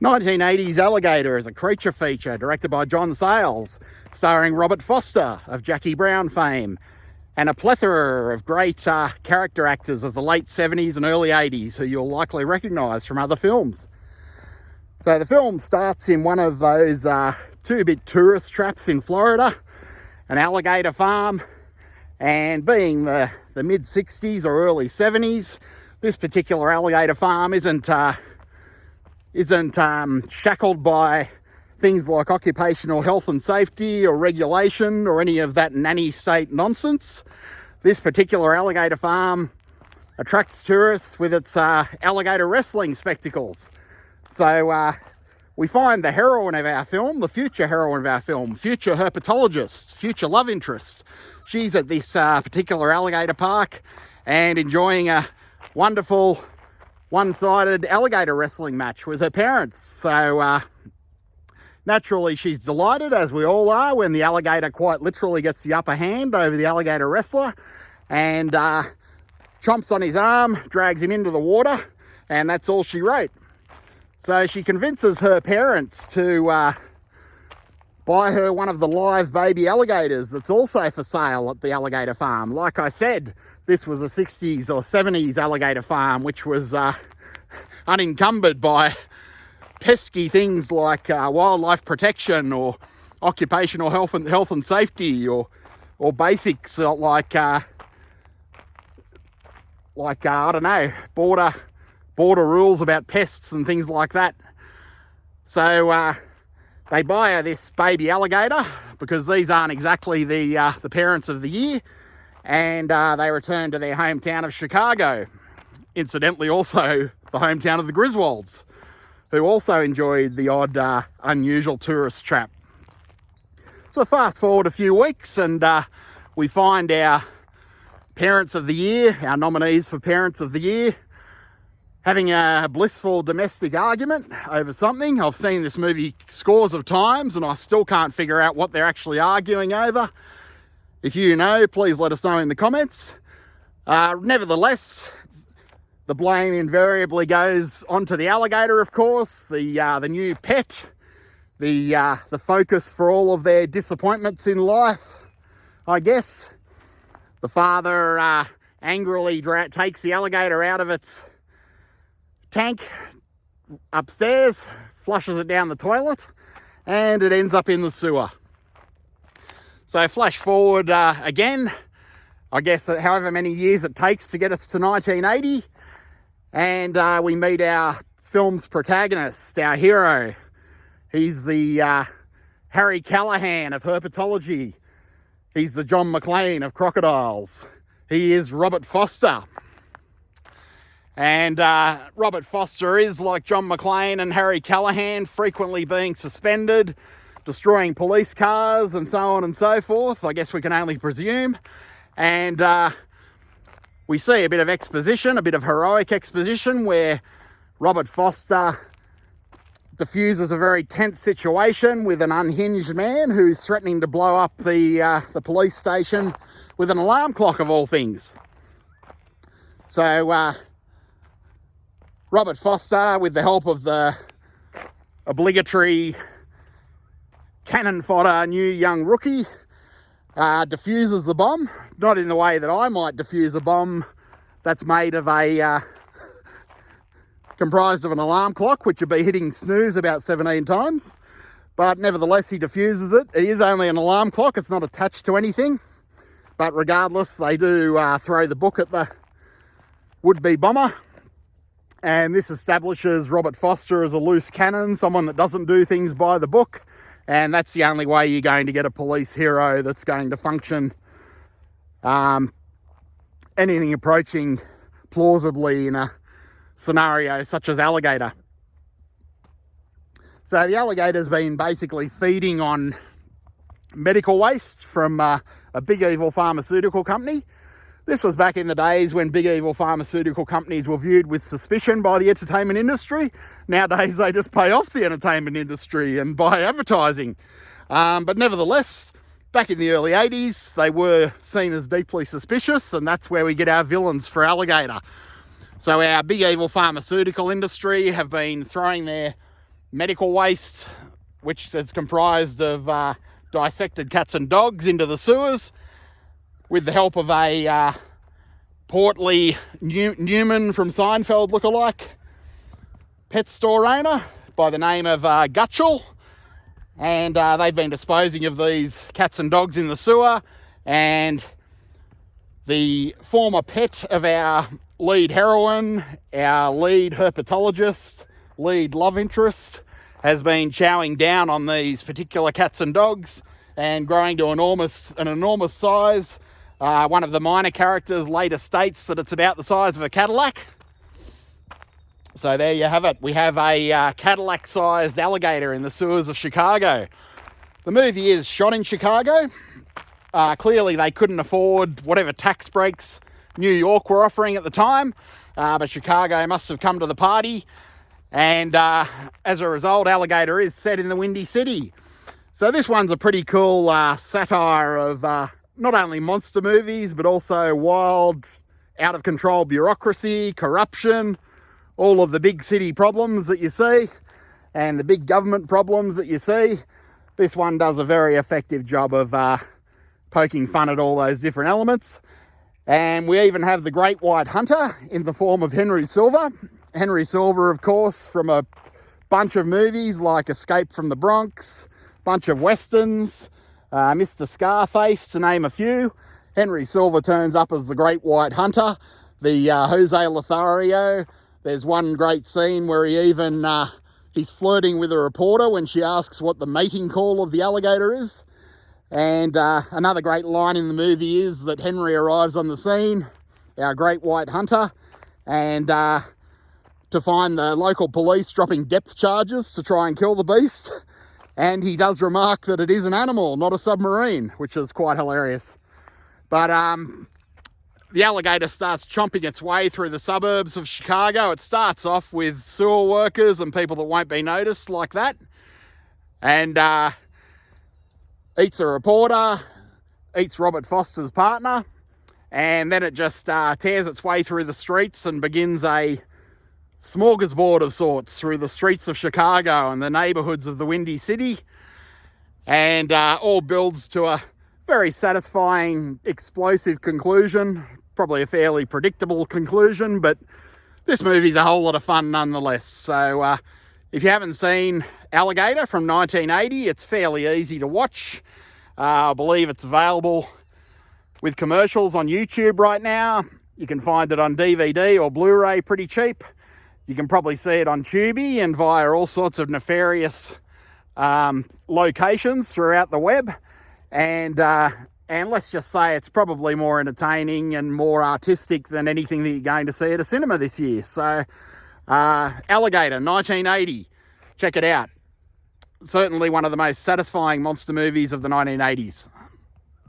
1980s Alligator is a creature feature directed by John Sayles, starring Robert Forster of Jackie Brown fame, and a plethora of great character actors of the late 70s and early 80s who you'll likely recognise from other films. So the film starts in one of those two-bit tourist traps in Florida, an alligator farm, and being the mid-60s or early 70s, this particular alligator farm isn't shackled by things like occupational health and safety or regulation or any of that nanny state nonsense. This particular alligator farm attracts tourists with its alligator wrestling spectacles. So we find the heroine of our film, the future heroine of our film, future herpetologist, future love interest. She's at this particular alligator park and enjoying a wonderful one-sided alligator wrestling match with her parents. So naturally she's delighted, as we all are, when the alligator quite literally gets the upper hand over the alligator wrestler and chomps on his arm, drags him into the water, and that's all she wrote. So she convinces her parents to buy her one of the live baby alligators that's also for sale at the alligator farm. Like I said, this was a 60s or 70s alligator farm, which was unencumbered by pesky things like wildlife protection or occupational health and safety or basics like I don't know, border rules about pests and things like that. So they buy her this baby alligator because these aren't exactly the parents of the year, and they return to their hometown of Chicago. Incidentally, also the hometown of the Griswolds, who also enjoyed the odd unusual tourist trap. So fast forward a few weeks and we find our parents of the year, our nominees for parents of the year, having a blissful domestic argument over something. I've seen this movie scores of times and I still can't figure out what they're actually arguing over. If you know, please let us know in the comments. Nevertheless, the blame invariably goes onto the alligator, of course, the new pet, the focus for all of their disappointments in life, I guess. The father angrily takes the alligator out of its tank upstairs, flushes it down the toilet, and it ends up in the sewer. So flash forward again, I guess however many years it takes to get us to 1980, and we meet our film's protagonist, our hero. He's the Harry Callahan of herpetology. He's the John McClane of crocodiles. He is Robert Forster. And Robert Forster is, like John McClane and Harry Callahan, frequently being suspended, destroying police cars and so on and so forth. I guess we can only presume. And we see a bit of exposition, a bit of heroic exposition, where Robert Forster diffuses a very tense situation with an unhinged man who's threatening to blow up the police station with an alarm clock, of all things. So Robert Forster, with the help of the obligatory cannon fodder new young rookie, diffuses the bomb, not in the way that I might diffuse a bomb that's made of comprised of an alarm clock, which would be hitting snooze about 17 times. But nevertheless, he diffuses it. It is only an alarm clock, it's not attached to anything. But regardless, they do throw the book at the would-be bomber. And this establishes Robert Forster as a loose cannon, someone that doesn't do things by the book. And that's the only way you're going to get a police hero that's going to function anything approaching plausibly in a scenario such as Alligator. So the alligator's been basically feeding on medical waste from a big evil pharmaceutical company. This was back in the days when big evil pharmaceutical companies were viewed with suspicion by the entertainment industry. Nowadays, they just pay off the entertainment industry and buy advertising. But nevertheless, back in the early 80s, they were seen as deeply suspicious, and that's where we get our villains for Alligator. So our big evil pharmaceutical industry have been throwing their medical waste, which is comprised of dissected cats and dogs, into the sewers with the help of a portly Newman from Seinfeld lookalike pet store owner by the name of Gutchell. And they've been disposing of these cats and dogs in the sewer, and the former pet of our lead heroine, our lead herpetologist, lead love interest, has been chowing down on these particular cats and dogs and growing to an enormous size. One of the minor characters later states that it's about the size of a Cadillac. So there you have it. We have a Cadillac-sized alligator in the sewers of Chicago. The movie is shot in Chicago. Clearly they couldn't afford whatever tax breaks New York were offering at the time, but Chicago must have come to the party. And as a result, Alligator is set in the Windy City. So this one's a pretty cool satire of not only monster movies, but also wild, out-of-control bureaucracy, corruption, all of the big city problems that you see and the big government problems that you see. This one does a very effective job of poking fun at all those different elements. And we even have the great white hunter in the form of Henry Silva. Henry Silva, of course, from a bunch of movies like Escape from the Bronx, bunch of westerns, Mr. Scarface, to name a few. Henry Silva turns up as the great white hunter, the Jose Lothario. There's one great scene where he even, he's flirting with a reporter when she asks what the mating call of the alligator is. And another great line in the movie is that Henry arrives on the scene, our great white hunter, and to find the local police dropping depth charges to try and kill the beast. And he does remark that it is an animal, not a submarine, which is quite hilarious. But the alligator starts chomping its way through the suburbs of Chicago. It starts off with sewer workers and people that won't be noticed like that. And eats a reporter, eats Robert Foster's partner. And then it just tears its way through the streets and begins a smorgasbord of sorts through the streets of Chicago and the neighbourhoods of the Windy City. And all builds to a very satisfying, explosive conclusion. Probably a fairly predictable conclusion, but this movie's a whole lot of fun nonetheless. So if you haven't seen Alligator from 1980, it's fairly easy to watch. I believe it's available with commercials on YouTube right now. You can find it on DVD or Blu-ray pretty cheap. You can probably see it on Tubi and via all sorts of nefarious locations throughout the web. And let's just say it's probably more entertaining and more artistic than anything that you're going to see at a cinema this year. So, Alligator, 1980. Check it out. Certainly one of the most satisfying monster movies of the 1980s.